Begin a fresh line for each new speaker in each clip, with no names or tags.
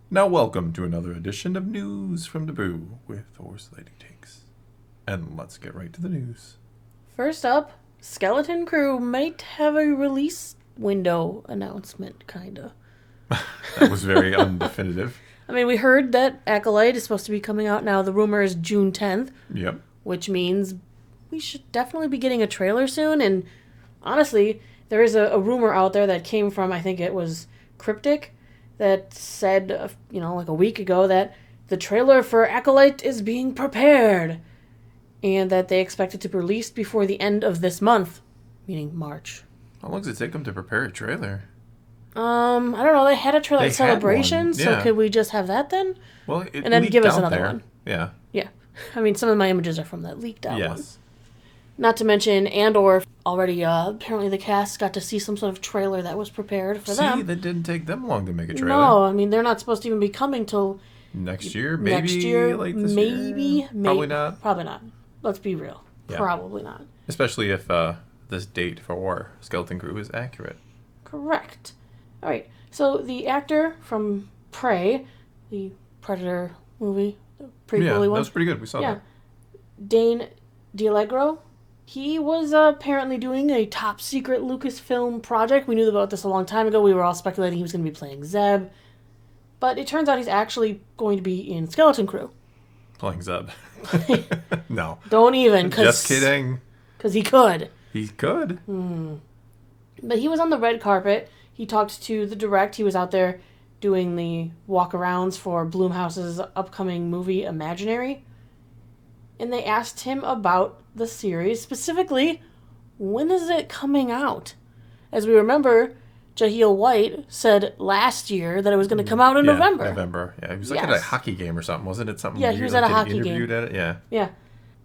Now welcome to another edition of News from Naboo with Horse Lady Takes. And let's get right to the news.
First up, Skeleton Crew might have a release window announcement, kinda.
That was very undefinitive.
I mean, we heard that Acolyte is supposed to be coming out now. The rumor is June 10th.
Yep.
Which means we should definitely be getting a trailer soon. And honestly, there is a rumor out there that came from, I think it was Cryptic, that said, like a week ago, that the trailer for Acolyte is being prepared. And that they expect it to be released before the end of this month, meaning March.
How long does it take them to prepare a trailer?
I don't know. They had a trailer at Celebration, so could we just have that then?
Well, it
and then
leaked
give us
out
another
there.
one.
Yeah.
Yeah. I mean, some of my images are from that leaked out one.
Yes.
Not to mention, Andor, already, apparently the cast got to see some sort of trailer that was prepared for them.
See, that didn't take them long to make a trailer.
No, I mean, they're not supposed to even be coming till...
Next year? Maybe
next year,
late this year? Probably not.
Probably not. Let's be real.
Yeah.
Probably not.
Especially if this date for Skeleton Crew is accurate.
Correct. All right. So the actor from Prey, the Predator movie, the prequel one.
That was pretty good. We saw that.
Dane DeAllegro, he was apparently doing a top secret Lucasfilm project. We knew about this a long time ago. We were all speculating he was going to be playing Zeb. But it turns out he's actually going to be in Skeleton Crew.
Playing Zeb. No.
Don't even.
Just kidding.
Because he could.
He could.
But he was on the red carpet. He talked to the direct. He was out there doing the walkarounds for Blumhouse's upcoming movie Imaginary. And they asked him about the series. Specifically, when is it coming out? As we remember, Jaheel White said last year that it was going to come out in November.
November. Yeah, he was like at a hockey game or something, wasn't it? Something.
Yeah, he was at a hockey game.
Interviewed at it. Yeah.
Yeah.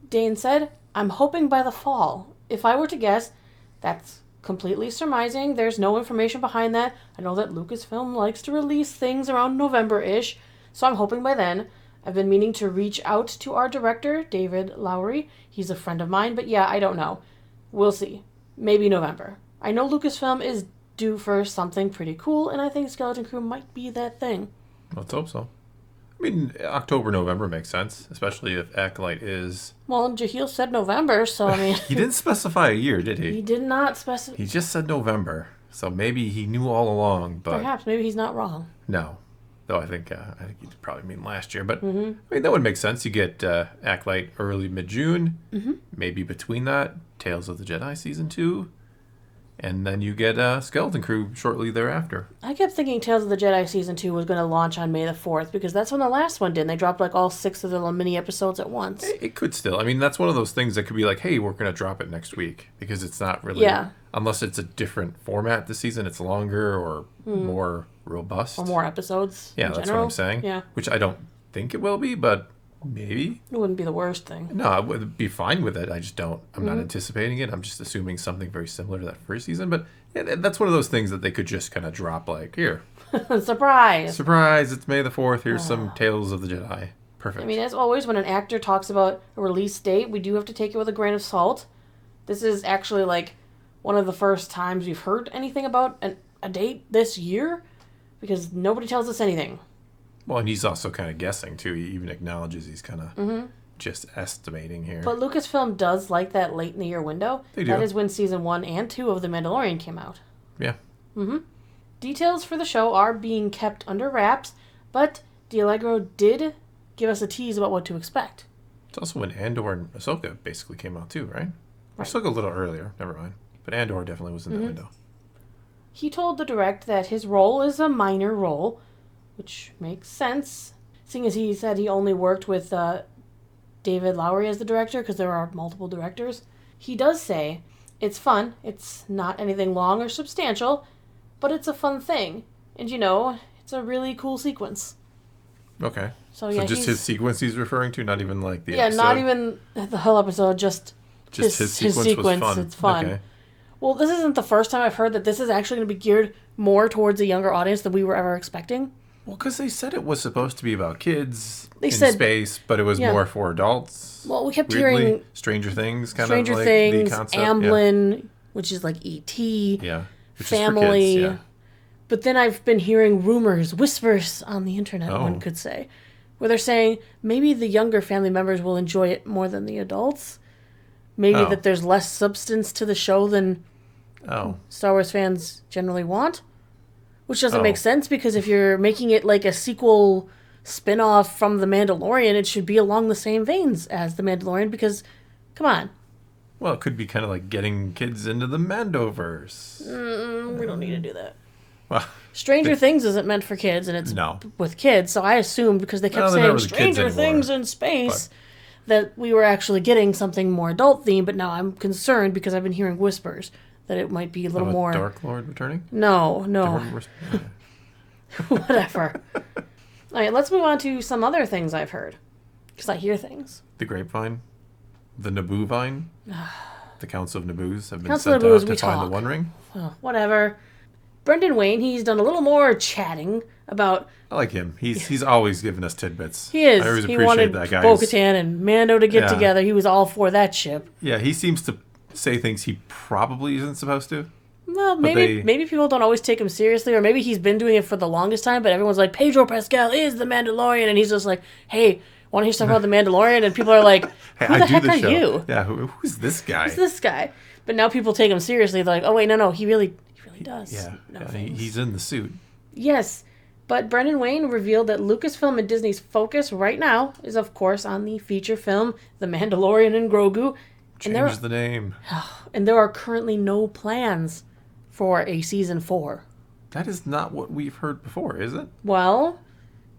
Dane said, "I'm hoping by the fall. If I were to guess, that's completely surmising. There's no information behind that. I know that Lucasfilm likes to release things around November-ish, so I'm hoping by then. I've been meaning to reach out to our director, David Lowery. He's a friend of mine, but yeah, I don't know. We'll see. Maybe November. I know Lucasfilm is due for something pretty cool, and I think Skeleton Crew might be that thing."
Let's hope so. I mean, October, November makes sense, especially if Acolyte is...
Well, Jaheel said November, so I mean...
He didn't specify a year, did he?
He did not specify...
He just said November, so maybe he knew all along, but...
Perhaps, maybe he's not wrong.
No. Though I think he'd probably mean last year, but I mean, that would make sense. You get Acolyte early, mid-June, maybe between that, Tales of the Jedi Season 2, and then you get Skeleton Crew shortly thereafter.
I kept thinking Tales of the Jedi Season 2 was going to launch on May the 4th, because that's when the last one did, and they dropped like all 6 of the little mini episodes at once.
It could still. I mean, that's one of those things that could be like, hey, we're going to drop it next week, because it's not really...
Yeah.
Unless it's a different format this season, it's longer or more robust.
Or more episodes.
Yeah, that's what I'm saying.
Yeah.
Which I don't think it will be, but maybe.
It wouldn't be the worst thing.
No, I would be fine with it. I just don't. I'm not anticipating it. I'm just assuming something very similar to that first season. But yeah, that's one of those things that they could just kind of drop like, here.
Surprise!
Surprise, it's May the 4th. Here's some Tales of the Jedi. Perfect.
I mean, as always, when an actor talks about a release date, we do have to take it with a grain of salt. This is actually like one of the first times we've heard anything about a date this year, because nobody tells us anything.
Well, and he's also kind of guessing, too. He even acknowledges he's kind of just estimating here.
But Lucasfilm does like that late in the year window.
They do.
That is when Season 1 and 2 of The Mandalorian came out.
Yeah.
Details for the show are being kept under wraps, but DeAllegro did give us a tease about what to expect.
It's also when Andor and Ahsoka basically came out, too, right? Ahsoka a little earlier. Never mind. But Andor definitely was in that window.
He told the direct that his role is a minor role, which makes sense, seeing as he said he only worked with David Lowery as the director, because there are multiple directors. He does say, it's fun, it's not anything long or substantial, but it's a fun thing. And it's a really cool sequence.
Okay.
So yeah,
just his sequence he's referring to, not even like the
yeah,
episode?
not even the whole episode, just his sequence
was fun.
It's fun.
Okay.
Well, this isn't the first time I've heard that this is actually going to be geared more towards a younger audience than we were ever expecting.
Well, because they said it was supposed to be about kids in space, but it was more for adults.
Well, we kept
weirdly.
hearing
Stranger Things, kind
Stranger
of like
Things,
the concept.
Amblin, which is like E.T.
Yeah. Which
Family.
is for kids,
But then I've been hearing rumors, whispers on the internet,
Oh.
one could say, where they're saying maybe the younger family members will enjoy it more than the adults. Maybe
Oh.
that there's less substance to the show than
Oh.
Star Wars fans generally want. Which doesn't
Oh.
make sense, because if you're making it like a sequel spin-off from The Mandalorian, it should be along the same veins as The Mandalorian, because, come on.
Well, it could be kind of like getting kids into the Mandoverse.
We don't need to do that.
Well,
Stranger Things isn't meant for kids, and it's
No.
with kids, so I assumed, because they kept
Well, they're
saying
not really kids
Stranger
anymore,
Things in space, that we were actually getting something more adult-themed, but now I'm concerned because I've been hearing whispers that it might be a little more...
Dark Lord returning?
No.
Different
Whatever. All right, let's move on to some other things I've heard. Because I hear things.
The grapevine? The Naboo vine? The Council of Naboos have been
Council of
sent
Naboos,
out to
we
find
talk.
the One Ring?
Oh, whatever. Brendan Wayne, he's done a little more chatting about...
I like him. He's always giving us tidbits.
He is.
I always
He
appreciate
wanted
that guy.
Bo-Katan and Mando to get
Yeah.
together. He was all for that ship.
Yeah, he seems to say things he probably isn't supposed to.
Well, maybe people don't always take him seriously, or maybe he's been doing it for the longest time, but everyone's like, Pedro Pascal is the Mandalorian, and he's just like, hey, want to hear something about the Mandalorian? And people are like,
Hey,
who the heck are you?
Yeah, who's this guy?
Who's this guy? But now people take him seriously. They're like, oh, wait, no, he really does.
Yeah,
know
yeah,
things.
he's in the suit.
Yes, but Brendan Wayne revealed that Lucasfilm and Disney's focus right now is, of course, on the feature film The Mandalorian and Grogu.
Change the name.
And there are currently no plans for a season 4.
That is not what we've heard before, is it?
Well,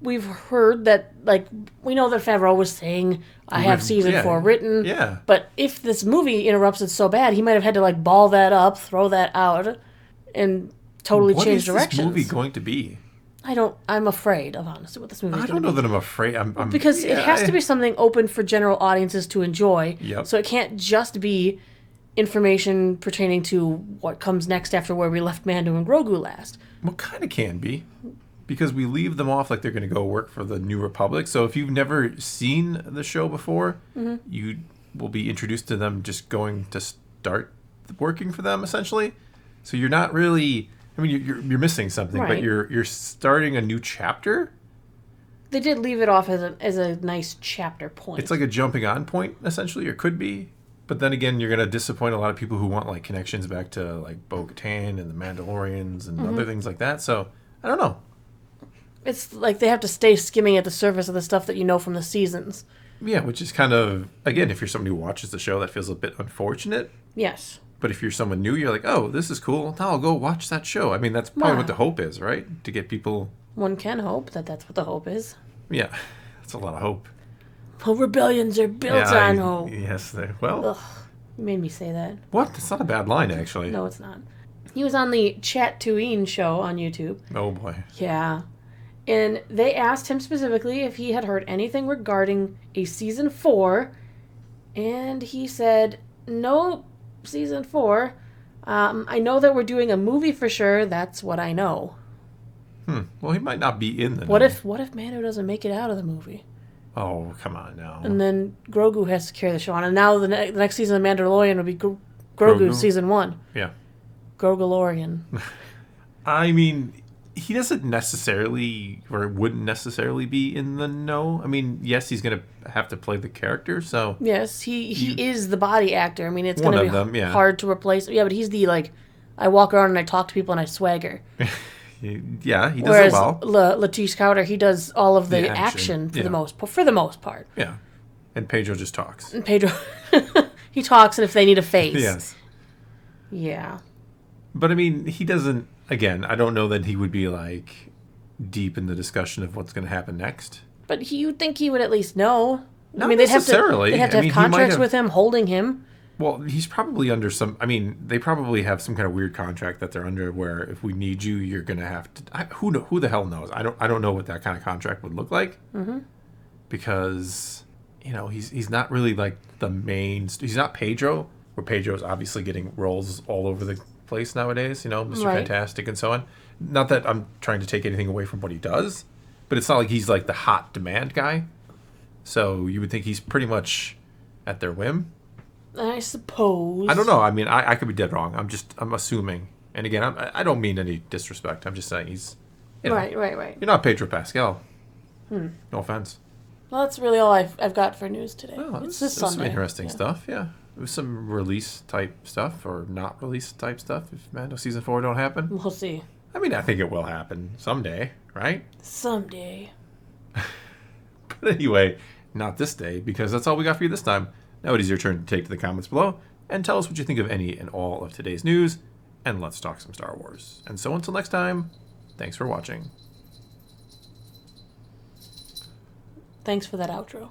we've heard that, like, we know that Favreau was saying, I have season 4 written.
Yeah.
But if this movie interrupts it so bad, he might have had to, like, ball that up, throw that out, and totally change directions.
What is this movie going to be?
I'm afraid of, honestly, what this movie is
I
going
don't
to be.
know that I'm afraid. I'm
Because it has to be something open for general audiences to enjoy.
Yep.
So it can't just be information pertaining to what comes next after where we left Mando and Grogu last.
Well, kind of can be. Because we leave them off like they're going to go work for the New Republic. So if you've never seen the show before, you will be introduced to them just going to start working for them, essentially. So you're not really... I mean, you're missing something,
Right.
but you're starting a new chapter.
They did leave it off as a nice chapter point.
It's like a jumping on point, essentially, or could be. But then again, you're going to disappoint a lot of people who want like connections back to like Bo-Katan and the Mandalorians and other things like that. So, I don't know.
It's like they have to stay skimming at the surface of the stuff that you know from the seasons.
Yeah, which is kind of, again, if you're somebody who watches the show, that feels a bit unfortunate.
Yes.
But if you're someone new, you're like, oh, this is cool. Now I'll go watch that show. I mean, that's probably what the hope is, right? To get people...
One can hope that that's what the hope is.
Yeah, that's a lot of hope.
Well, rebellions are built on hope.
Yes, well...
Ugh, you made me say that.
What? That's not a bad line, actually.
No, it's not. He was on the Chat2Een show on YouTube.
Oh, boy.
Yeah. And they asked him specifically if he had heard anything regarding a season 4. And he said, no, season 4. I know that we're doing a movie for sure. That's what I know.
Well, he might not be in the...
What if Mando doesn't make it out of the movie?
Oh, come on now.
And then Grogu has to carry the show on. And now the next season of Mandalorian will be Grogu season 1.
Yeah.
Grogalorian.
I mean, he doesn't necessarily, or wouldn't necessarily be in the know. I mean, yes, he's going to have to play the character, so...
Yes, he is the body actor. I mean, it's
One
going to
of
be
them, yeah.
hard to replace. Yeah, but he's the, like, I walk around and I talk to people and I swagger.
Yeah, he does
Whereas
it well.
Latish Crowder, he does all of the action for
yeah.
the most part.
Yeah. And Pedro just talks.
And Pedro, he talks, and if they need a face.
Yes.
Yeah.
But I mean, he doesn't, again, I don't know that he would be like deep in the discussion of what's going to happen next.
But you'd think he would at least know.
Not
I mean,
necessarily.
They'd have to have contracts with him, holding him.
Well, he's probably under some, I mean, they probably have some kind of weird contract that they're under where if we need you, you're going to have to, who the hell knows? I don't know what that kind of contract would look like. Mm-hmm. Because, you know, he's not really like the main, he's not Pedro, where Pedro's obviously getting roles all over the place nowadays, you know, Mr.
Right.
Fantastic and so on. Not that I'm trying to take anything away from what he does, but it's not like he's like the hot demand guy. So you would think he's pretty much at their whim.
I suppose.
I don't know. I mean, I could be dead wrong. I'm assuming. And again, I don't mean any disrespect. I'm just saying he's,
Right.
You're not Pedro Pascal. No offense.
Well, that's really all I've got for news today.
Oh,
It's this
it was
Sunday.
some interesting stuff, yeah. It was some release type stuff or not release type stuff if Mando Season 4 don't happen.
We'll see.
I mean, I think it will happen someday, right?
Someday.
But anyway, not this day, because that's all we got for you this time. Now it is your turn to take to the comments below and tell us what you think of any and all of today's news, and let's talk some Star Wars. And so until next time, thanks for watching.
Thanks for that outro.